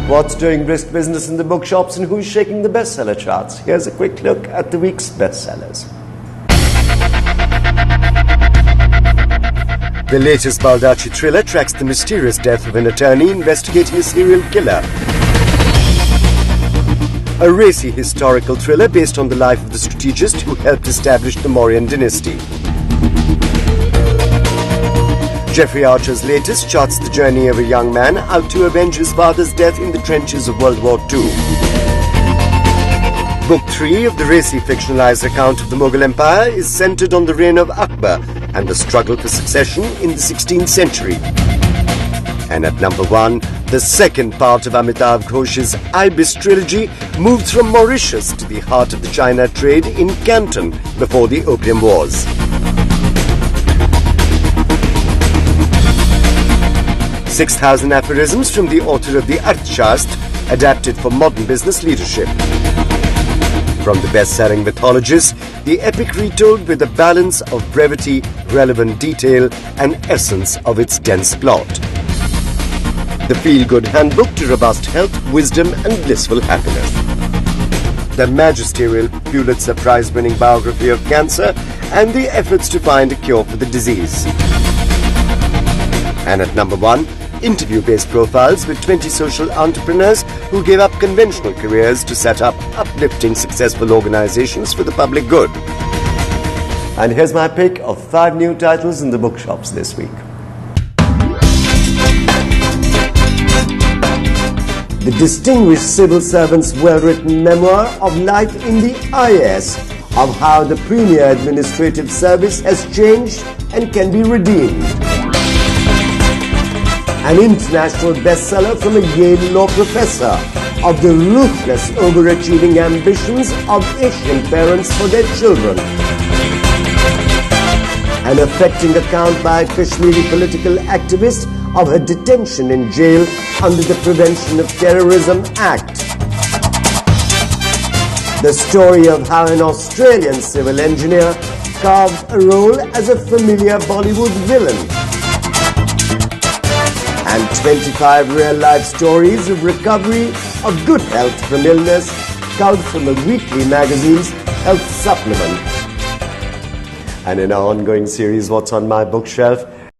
What's doing brisk business in the bookshops and who's shaking the bestseller charts? Here's a quick look at the week's bestsellers. The latest Baldacci thriller tracks the mysterious death of an attorney investigating a serial killer. A racy historical thriller based on the life of the strategist who helped establish the Mauryan dynasty. Jeffrey Archer's latest charts the journey of a young man out to avenge his father's death in the trenches of World War II. Book 3 of the racy fictionalized account of the Mughal Empire is centered on the reign of Akbar and the struggle for succession in the 16th century. And at number 1, the second part of Amitav Ghosh's Ibis trilogy moved from Mauritius to the heart of the China trade in Canton before the Opium Wars. 6,000 aphorisms from the author of the Arthashastra, adapted for modern business leadership. From the best-selling mythologist, the epic retold with a balance of brevity, relevant detail, and essence of its dense plot. The feel-good handbook to robust health, wisdom, and blissful happiness. The magisterial Pulitzer Prize-winning biography of cancer and the efforts to find a cure for the disease. And at number 1, interview-based profiles with 20 social entrepreneurs who gave up conventional careers to set up uplifting, successful organizations for the public good. And here's my pick of 5 new titles in the bookshops this week. The distinguished civil servant's well-written memoir of life in the IAS, of how the premier administrative service has changed and can be redeemed. An international bestseller from a Yale law professor of the ruthless overachieving ambitions of Asian parents for their children. An affecting account by a Kashmiri political activist of her detention in jail under the Prevention of Terrorism Act. The story of how an Australian civil engineer carved a role as a familiar Bollywood villain. And 25 real-life stories of recovery of good health from illness, culled from the weekly magazine's health supplement. And in our ongoing series, What's on My Bookshelf,